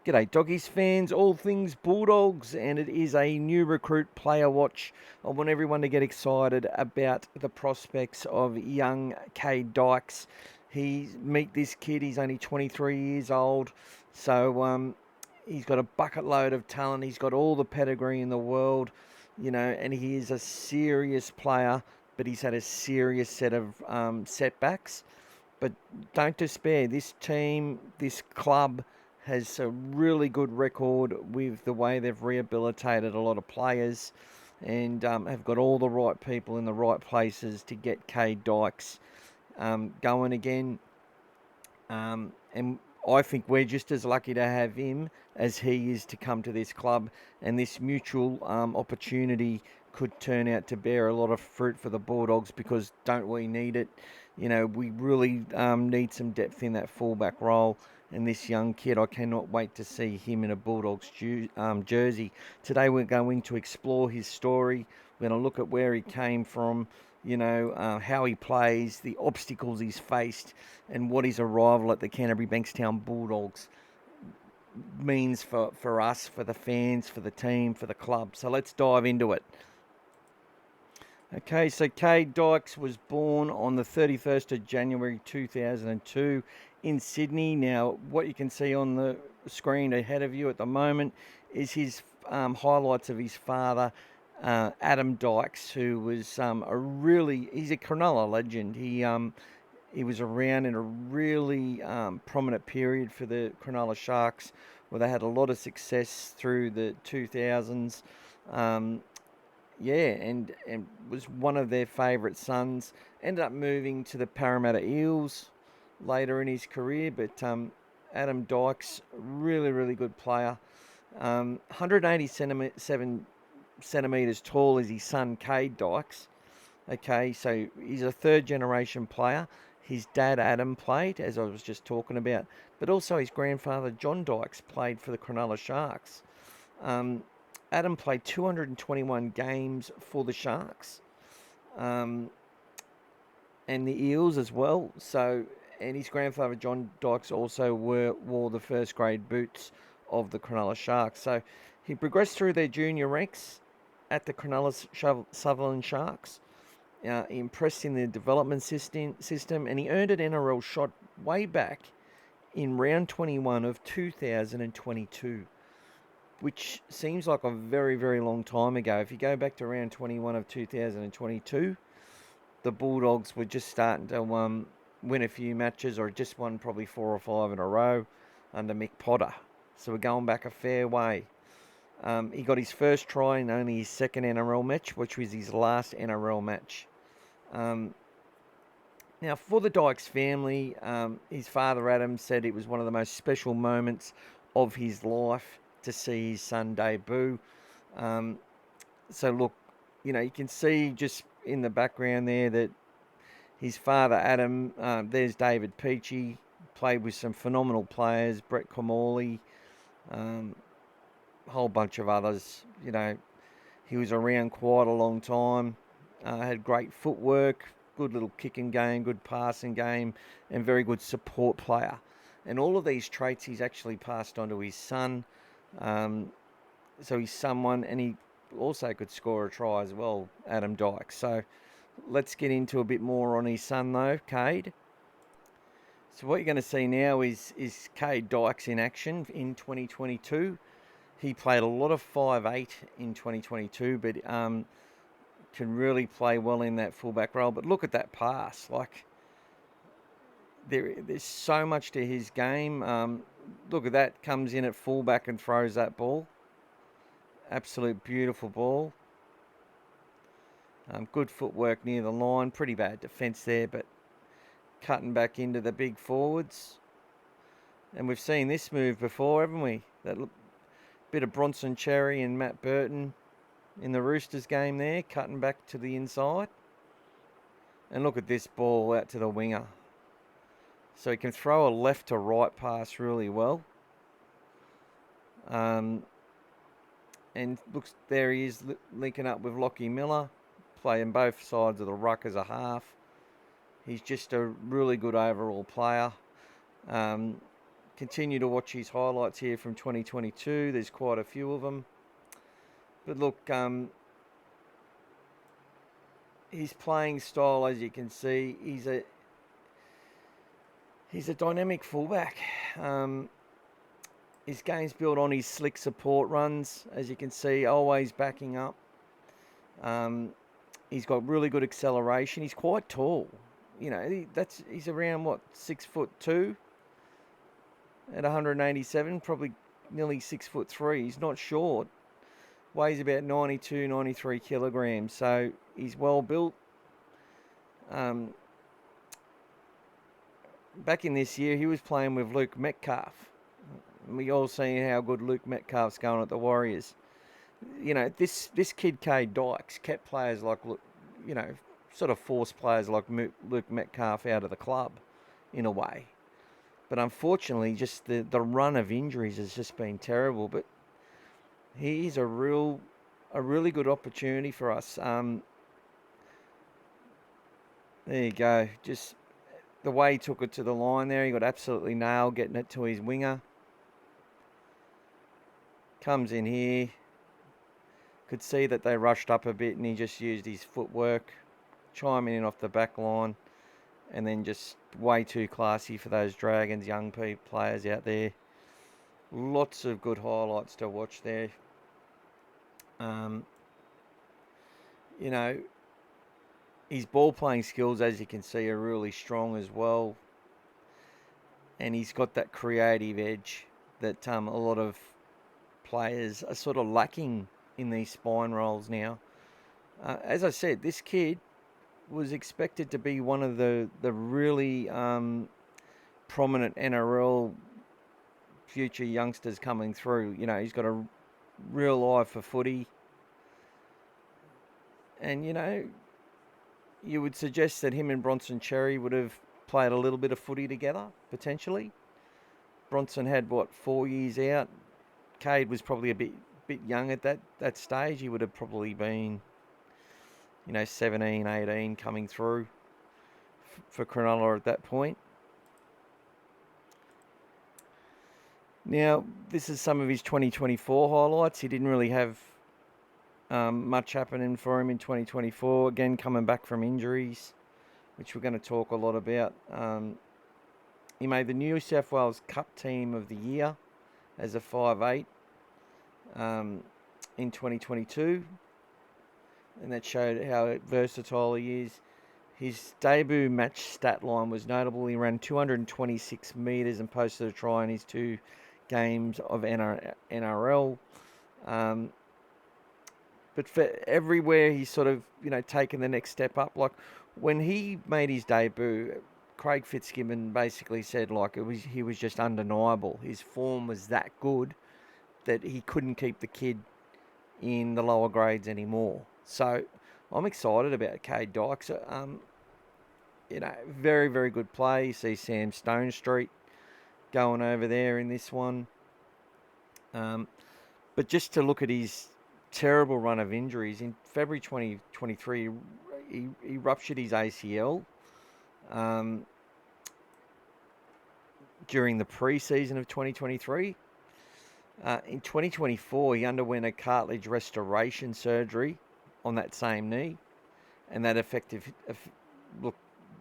G'day Doggies fans, all things Bulldogs, and it is a new recruit player watch. I want everyone to get excited about the prospects of young Kade Dykes. Meet this kid, he's only 23 years old, so he's got a bucket load of talent, he's got all the pedigree in the world, and he is a serious player, but he's had a serious set of setbacks. But don't despair, this team, this club, has a really good record with the way they've rehabilitated a lot of players and have got all the right people in the right places to get Kade Dykes going again. And I think we're just as lucky to have him as he is to come to this club, and this mutual opportunity could turn out to bear a lot of fruit for the Bulldogs, because don't we need it? We really need some depth in that fullback role. And this young kid, I cannot wait to see him in a Bulldogs jersey. Today we're going to explore his story. We're going to look at where he came from, how he plays, the obstacles he's faced, and what his arrival at the Canterbury-Bankstown Bulldogs means for us, for the fans, for the team, for the club. So let's dive into it. Okay, so Kade Dykes was born on the 31st of January 2002 in Sydney. Now, what you can see on the screen ahead of you at the moment is his highlights of his father, Adam Dykes, who was he's a Cronulla legend. He was around in a really prominent period for the Cronulla Sharks, where they had a lot of success through the 2000s. And was one of their favourite sons. Ended up moving to the Parramatta Eels later in his career, but Adam Dykes, really good player. 187 centimetres tall is his son Kade Dykes. Okay, so he's a third generation player. His dad Adam played, as I was just talking about, but also his grandfather John Dykes played for the Cronulla Sharks. Adam played 221 games for the Sharks and the Eels as well. And his grandfather John Dykes also wore the first grade boots of the Cronulla Sharks. So he progressed through their junior ranks at the Cronulla Sutherland Sharks. He impressed in the development system, and he earned an NRL shot way back in round 21 of 2022. Which seems like a very long time ago. If you go back to round 21 of 2022, the Bulldogs were just starting to win a few matches, or just won probably 4 or 5 in a row under Mick Potter. So we're going back a fair way. He got his first try in only his second NRL match, which was his last NRL match. Now, for the Dykes family, his father Adam said it was one of the most special moments of his life to see his son debut. So look, you can see just in the background there that his father Adam, there's David Peachy, played with some phenomenal players, Brett Comorley, a whole bunch of others. He was around quite a long time, had great footwork, good little kicking game, good passing game, and very good support player. And all of these traits he's actually passed on to his son. So he's someone, and he also could score a try as well, Adam Dykes. So let's get into a bit more on his son though, Kade. So what you're going to see now is Kade Dykes in action in 2022. He played a lot of 5'8" in 2022, but can really play well in that fullback role. But look at that pass. Like, there's so much to his game. Look at that, comes in at fullback and throws that ball. Absolute beautiful ball. Good footwork near the line. Pretty bad defence there, but cutting back into the big forwards. And we've seen this move before, haven't we? That bit of Bronson Cherry and Matt Burton in the Roosters game there, cutting back to the inside. And look at this ball out to the winger. So he can throw a left to right pass really well. And looks, there he is linking up with Lockie Miller, playing both sides of the ruck as a half. He's just a really good overall player. continue to watch his highlights here from 2022. There's quite a few of them. But look, his playing style, as you can see, he's a dynamic fullback. His game's built on his slick support runs, as you can see, always backing up. He's got really good acceleration. He's quite tall. You know, he's around, 6'2" at 187, probably nearly 6'3". He's not short. Weighs about 92, 93 kilograms. So he's well built. Back in this year, he was playing with Luke Metcalf. We all seen how good Luke Metcalf's going at the Warriors. You know, this kid Kade Dykes kept players like, you know, sort of forced players like Luke Metcalf out of the club, in a way. But unfortunately, just the run of injuries has just been terrible. But he's a really good opportunity for us. There you go. Just the way he took it to the line there, he got absolutely nailed getting it to his winger. Comes in here. Could see that they rushed up a bit and he just used his footwork, chiming in off the back line, and then just way too classy for those Dragons young players out there. Lots of good highlights to watch there. You know, his ball playing skills, as you can see, are really strong as well. And he's got that creative edge that a lot of players are sort of lacking in these spine roles now. As I said, this kid was expected to be one of the really prominent NRL future youngsters coming through. You know, he's got a real eye for footy. And, you know, you would suggest that him and Bronson Cherry would have played a little bit of footy together, potentially. Bronson had, 4 years out. Kade was probably a bit young at that stage. He would have probably been, 17, 18 coming through for Cronulla at that point. Now, this is some of his 2024 highlights. He didn't really have much happening for him in 2024. Again, coming back from injuries, which we're going to talk a lot about. He made the New South Wales Cup Team of the Year as a 5'8". In 2022, and that showed how versatile he is. His debut match stat line was notable. He ran 226 metres and posted a try in his 2 games of NRL. But for everywhere he's sort of, taken the next step up. Like when he made his debut, Craig Fitzgibbon basically said he was just undeniable. His form was that good that he couldn't keep the kid in the lower grades anymore. So I'm excited about Kade Dykes. Very, very good play. You see Sam Stonestreet going over there in this one. But just to look at his terrible run of injuries, in February 2023, he ruptured his ACL during the pre-season of 2023. In 2024, he underwent a cartilage restoration surgery on that same knee, and that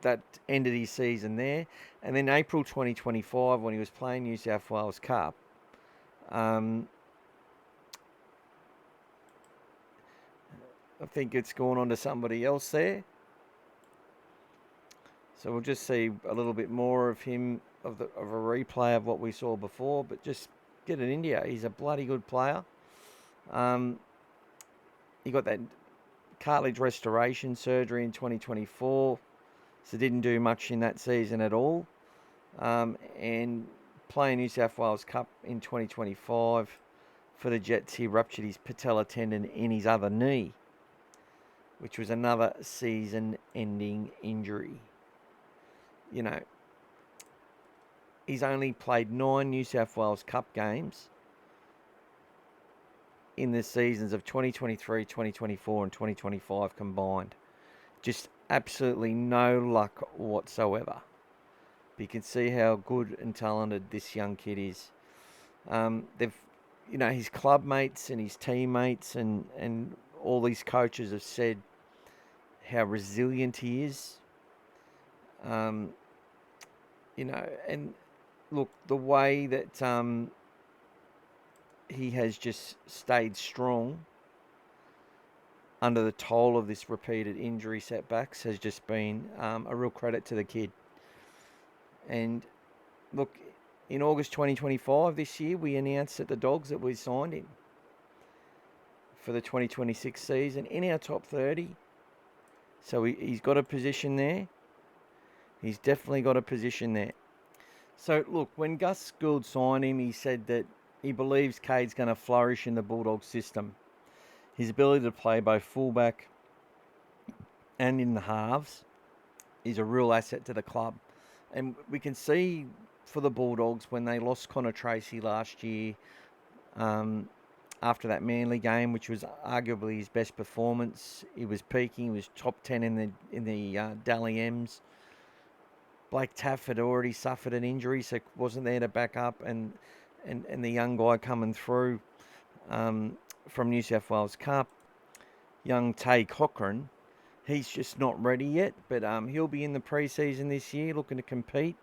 that ended his season there. And then April 2025, when he was playing New South Wales Cup, I think it's gone on to somebody else there. So we'll just see a little bit more of him, of a replay of what we saw before, but just get it into you. He's a bloody good player. He got that cartilage restoration surgery in 2024, so didn't do much in that season at all. And playing New South Wales Cup in 2025 for the Jets, he ruptured his patella tendon in his other knee, which was another season-ending injury. He's only played 9 New South Wales Cup games in the seasons of 2023, 2024 and 2025 combined. Just absolutely no luck whatsoever. you can see how good and talented this young kid is. They've, his club mates and his teammates and all these coaches have said how resilient he is. And look, the way that he has just stayed strong under the toll of this repeated injury setbacks has just been a real credit to the kid. And look, in August 2025 this year, we announced at the Dogs that we signed him for the 2026 season in our top 30. So he's got a position there. He's definitely got a position there. So look, when Gus Gould signed him, he said that he believes Kade's going to flourish in the Bulldog system. His ability to play both fullback and in the halves is a real asset to the club. And we can see for the Bulldogs when they lost Connor Tracy last year, after that Manly game, which was arguably his best performance. He was peaking. He was top 10 in the Dally M's. Blake Taff had already suffered an injury, so wasn't there to back up. And the young guy coming through from New South Wales Cup, young Tay Cochrane, he's just not ready yet. But he'll be in the pre-season this year looking to compete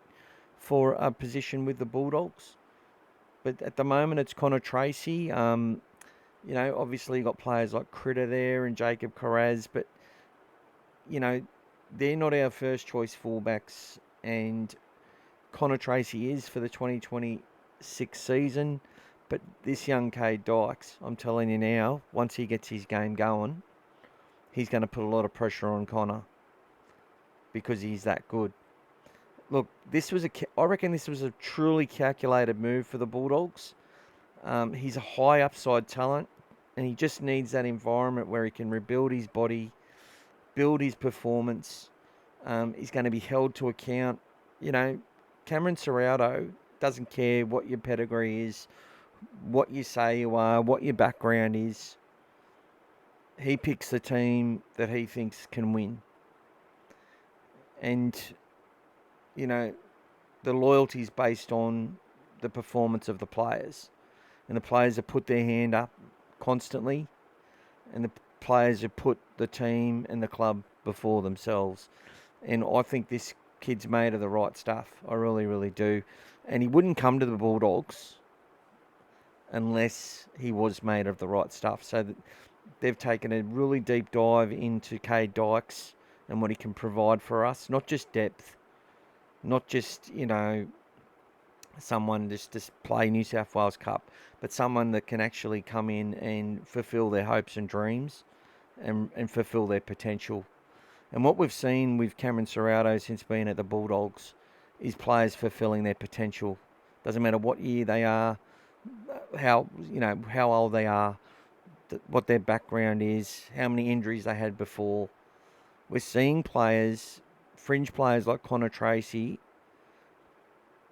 for a position with the Bulldogs. But at the moment, it's Connor Tracy. Obviously you've got players like Critter there and Jacob Carraz, but, they're not our first choice fullbacks. And Connor Tracy is for the 2026 season. But this young Kade Dykes, I'm telling you now, once he gets his game going, he's going to put a lot of pressure on Connor because he's that good. Look, I reckon this was a truly calculated move for the Bulldogs. He's a high upside talent, and he just needs that environment where he can rebuild his body, build his performance. He's going to be held to account. Cameron Ciraldo doesn't care what your pedigree is, what you say you are, what your background is. He picks the team that he thinks can win. And, the loyalty is based on the performance of the players. And the players have put their hand up constantly. And the players have put the team and the club before themselves. And I think this kid's made of the right stuff. I really, really do. And he wouldn't come to the Bulldogs unless he was made of the right stuff. So that they've taken a really deep dive into Kade Dykes and what he can provide for us. Not just depth. Not just, someone just to play New South Wales Cup, but someone that can actually come in and fulfill their hopes and dreams and fulfill their potential. And what we've seen with Cameron Ciraldo since being at the Bulldogs is players fulfilling their potential. Doesn't matter what year they are, how old they are, what their background is, how many injuries they had before. We're seeing players, fringe players like Connor Tracy,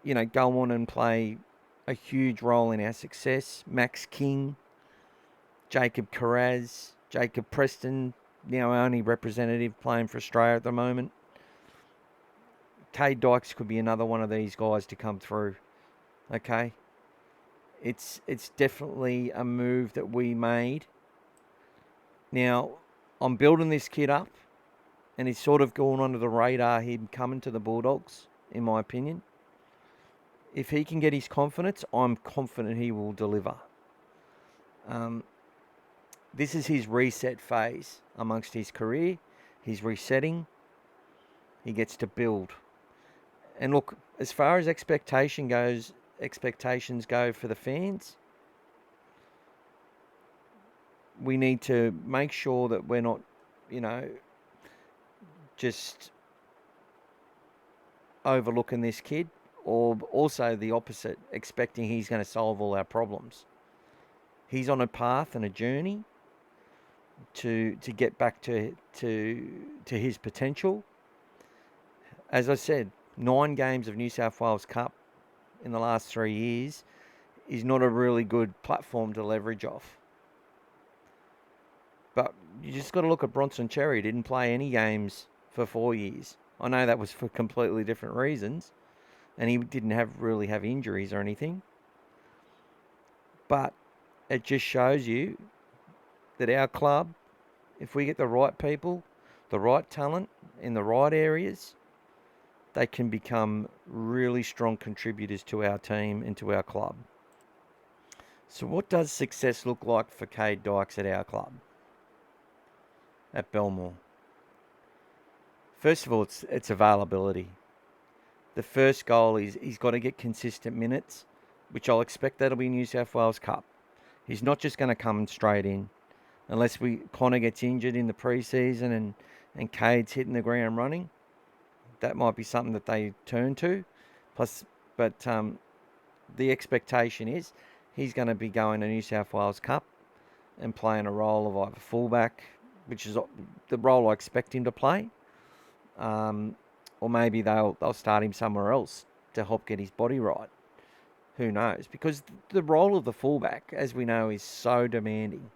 go on and play a huge role in our success. Max King, Jacob Carraz, Jacob Preston, now our only representative playing for Australia at the moment. Kade Dykes could be another one of these guys to come through. Okay? It's definitely a move that we made. Now, I'm building this kid up, and he's sort of gone under the radar, him coming to the Bulldogs, in my opinion. If he can get his confidence, I'm confident he will deliver. This is his reset phase amongst his career. He's resetting. He gets to build. And look, as far as expectations go for the fans, we need to make sure that we're not, just overlooking this kid, or also the opposite, expecting he's going to solve all our problems. He's on a path and a journey to get back to his potential. As I said, 9 games of New South Wales Cup in the last 3 years is not a really good platform to leverage off. But you just got to look at Bronson Cherry. He didn't play any games for 4 years. I know that was for completely different reasons, and he didn't really have injuries or anything. But it just shows you that our club, if we get the right people, the right talent in the right areas, they can become really strong contributors to our team and to our club. So what does success look like for Kade Dykes at our club, at Belmore? First of all, it's availability. The first goal is he's got to get consistent minutes, which I'll expect that'll be New South Wales Cup. He's not just going to come straight in, unless Connor gets injured in the pre-season and Cade's hitting the ground running. That might be something that they turn to. But the expectation is he's going to be going to New South Wales Cup and playing a role of either fullback, which is the role I expect him to play, or maybe they'll start him somewhere else to help get his body right. Who knows? Because the role of the fullback, as we know, is so demanding.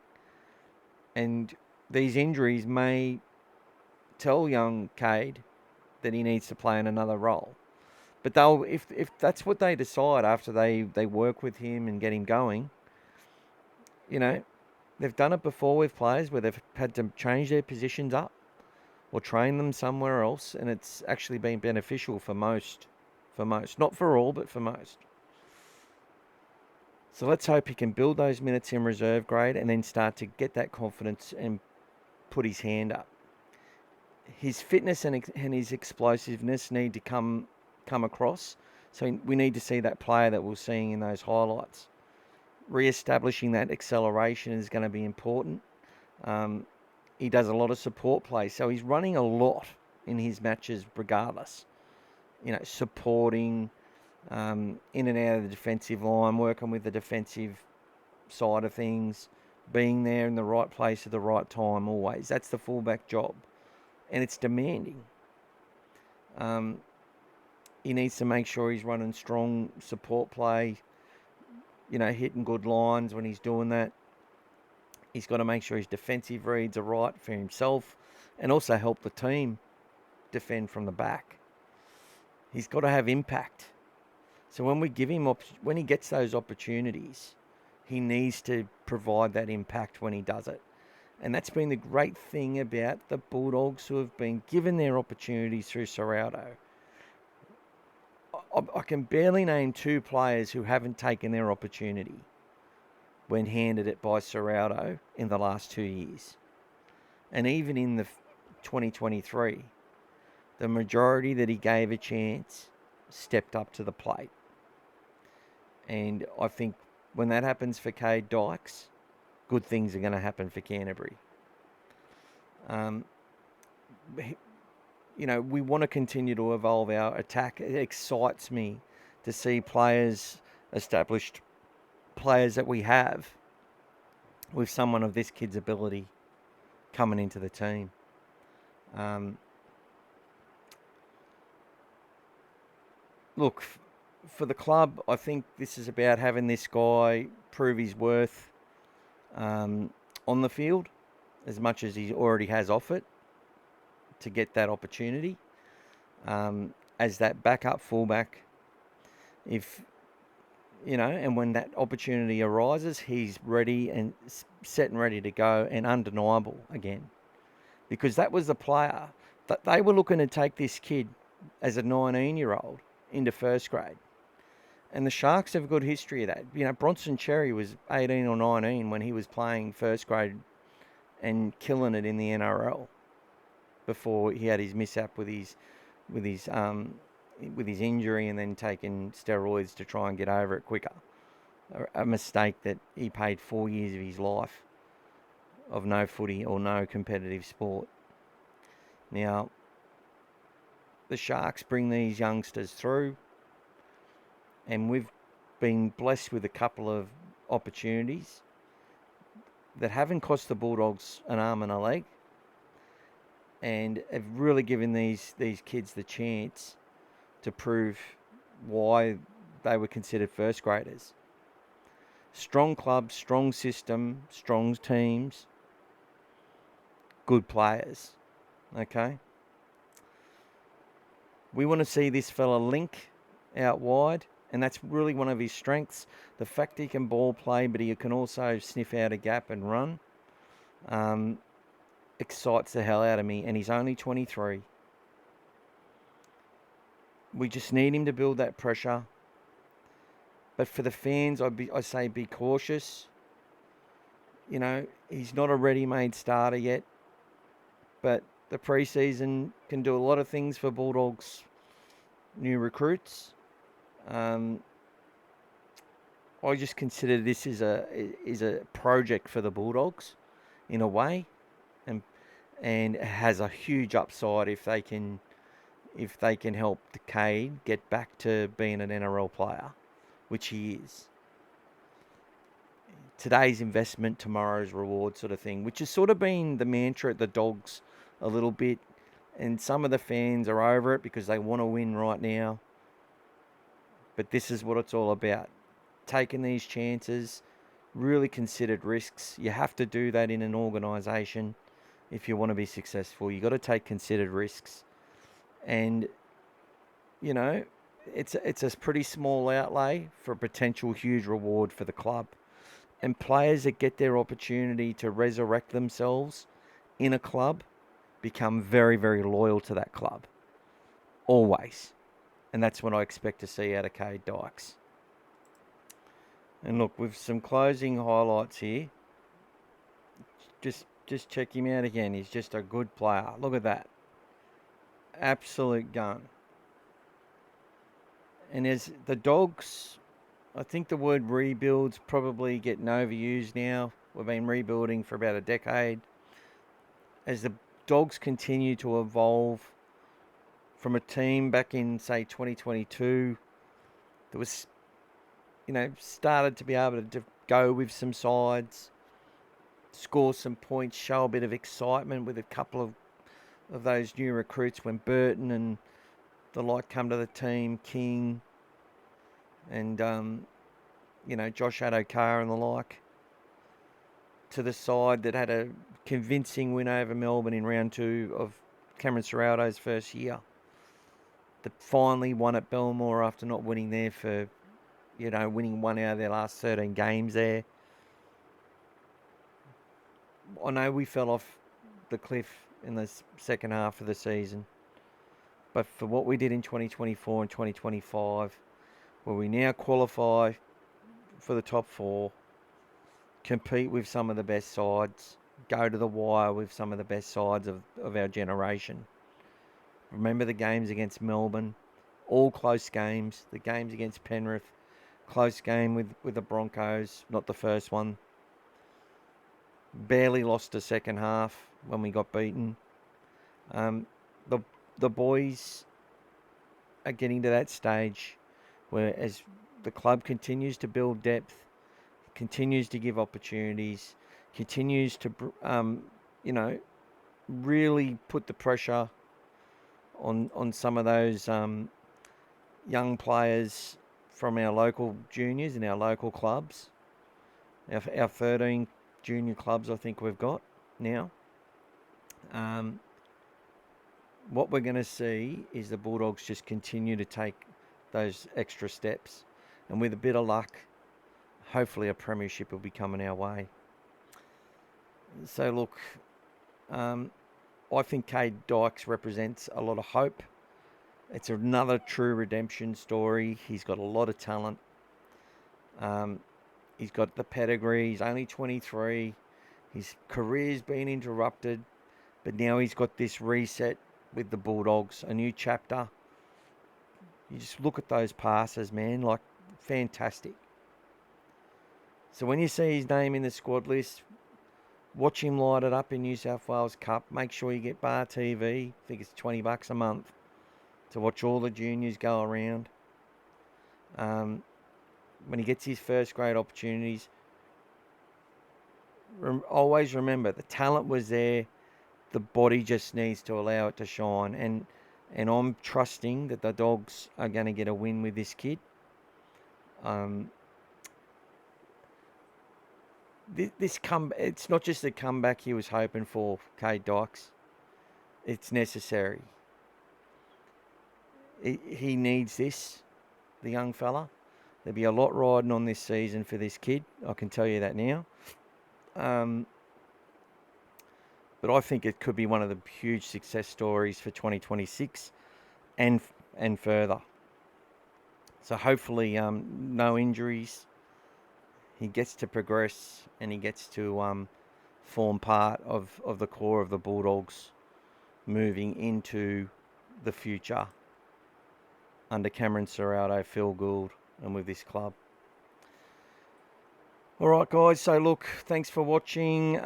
And these injuries may tell young Kade that he needs to play in another role. But if that's what they decide after they work with him and get him going, they've done it before with players where they've had to change their positions up or train them somewhere else, and it's actually been beneficial for most. Not for all, but for most. So let's hope he can build those minutes in reserve grade and then start to get that confidence and put his hand up. His fitness and his explosiveness need to come across. So we need to see that player that we're seeing in those highlights. Re-establishing that acceleration is going to be important. He does a lot of support play, so he's running a lot in his matches regardless. Supporting in and out of the defensive line, working with the defensive side of things, being there in the right place at the right time always. That's the fullback job, and it's demanding. He needs to make sure he's running strong support play, hitting good lines when he's doing that. He's got to make sure his defensive reads are right for himself and also help the team defend from the back. He's got to have impact. So when we give him, when he gets those opportunities, he needs to provide that impact when he does it. And that's been the great thing about the Bulldogs who have been given their opportunities through Serraldo. I can barely name two players who haven't taken their opportunity when handed it by Serraldo in the last 2 years. And even in the 2023, the majority that he gave a chance stepped up to the plate. And I think when that happens for Kade Dykes, good things are going to happen for Canterbury. We want to continue to evolve our attack. It excites me to see established players that we have with someone of this kid's ability coming into the team. Look, for the club, I think this is about having this guy prove his worth on the field as much as he already has off it to get that opportunity as that backup fullback. And when that opportunity arises, he's ready and set and ready to go and undeniable again. Because that was the player that they were looking to take this kid as a 19-year-old into first grade. And the Sharks have a good history of that. Bronson Cherry was 18 or 19 when he was playing first grade and killing it in the NRL before he had his mishap with his injury and then taking steroids to try and get over it quicker. A mistake that he paid 4 years of his life of no footy or no competitive sport. Now, the Sharks bring these youngsters through, and we've been blessed with a couple of opportunities that haven't cost the Bulldogs an arm and a leg, and have really given these kids the chance to prove why they were considered first graders. Strong club, strong system, strong teams, good players. Okay? We want to see this fella link out wide, and that's really one of his strengths. The fact he can ball play, but he can also sniff out a gap and run, excites the hell out of me, and he's only 23. We just need him to build that pressure. But for the fans, I say be cautious. You know, he's not a ready-made starter yet, but the preseason can do a lot of things for Bulldogs new recruits. I just consider this is a project for the Bulldogs, in a way, and it has a huge upside if they can help the Kade get back to being an NRL player, which he is. Today's investment, tomorrow's reward, sort of thing, which has sort of been the mantra at the Dogs a little bit, and some of the fans are over it because they want to win right now. But this is what it's all about. Taking these chances, really considered risks. You have to do that in an organisation if you want to be successful. You've got to take considered risks. And, you know, it's a pretty small outlay for a potential huge reward for the club. And players that get their opportunity to resurrect themselves in a club become very, very loyal to that club. Always. And that's what I expect to see out of Kade Dykes. And look, with some closing highlights here, just check him out again. He's just a good player. Look at that. Absolute gun. And as the Dogs, I think the word rebuild's probably getting overused now. We've been rebuilding for about a decade. As the Dogs continue to evolve from a team back in, say, 2022 that was, you know, started to be able to go with some sides, score some points, show a bit of excitement with a couple of those new recruits when Burton and the like come to the team, King and, you know, Josh Adokar and the like, to the side that had a convincing win over Melbourne in round 2 of Cameron Ciraldo's first year. That finally won at Belmore after not winning there for, you know, winning 1 out of their last 13 games there. I know we fell off the cliff in the second half of the season, but for what we did in 2024 and 2025, where we now qualify for the top 4, compete with some of the best sides, go to the wire with some of the best sides of our generation. Remember the games against Melbourne, all close games. The games against Penrith, close game with the Broncos, not the first one. Barely lost the second half when we got beaten. The boys are getting to that stage where, as the club continues to build depth, continues to give opportunities, continues to, you know, really put the pressure on some of those young players from our local juniors and our local clubs. Our 13 junior clubs, I think we've got now. What we're going to see is the Bulldogs just continue to take those extra steps. And with a bit of luck, hopefully a premiership will be coming our way. So look, I think Kade Dykes represents a lot of hope. It's another true redemption story. He's got a lot of talent. He's got the pedigree. He's only 23. His career's been interrupted, but now he's got this reset with the Bulldogs, a new chapter. You just look at those passes, man, like fantastic. So when you see his name in the squad list, watch him light it up in New South Wales Cup. Make sure you get Bar TV. I think it's $20 a month to watch all the juniors go around. When he gets his first grade opportunities, always remember the talent was there. The body just needs to allow it to shine. And I'm trusting that the Dogs are going to get a win with this kid. It's not just the comeback he was hoping for, Kade Dykes. It's necessary. He needs this. the young fella. There'll be a lot riding on this season for this kid. I can tell you that now. But I think it could be one of the huge success stories for 2026 and further. So hopefully, no injuries. He gets to progress and he gets to form part of the core of the Bulldogs moving into the future under Cameron Serrato, Phil Gould, and with this club. All right, guys. So look, thanks for watching.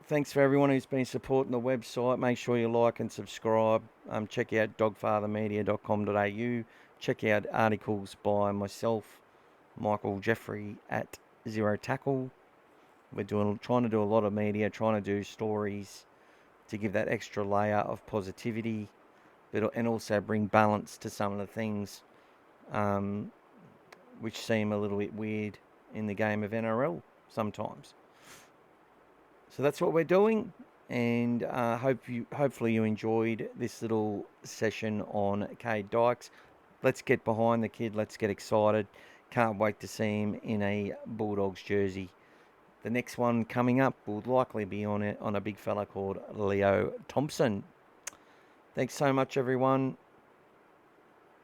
Thanks for everyone who's been supporting the website. Make sure you like and subscribe. Check out dogfathermedia.com.au. Check out articles by myself, Michael Jeffrey at Zero Tackle. We're trying to do a lot of media, trying to do stories to give that extra layer of positivity, and also bring balance to some of the things which seem a little bit weird in the game of NRL sometimes. So that's what we're doing, and hopefully you enjoyed this little session on Kade Dykes. Let's get behind the kid. Let's get excited. Can't wait to see him in a Bulldogs jersey. The next one coming up will likely be on a big fella called Leo Thompson. Thanks so much, everyone.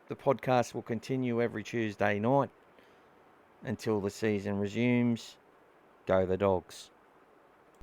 The podcast will continue every Tuesday night until the season resumes. Go the Dogs.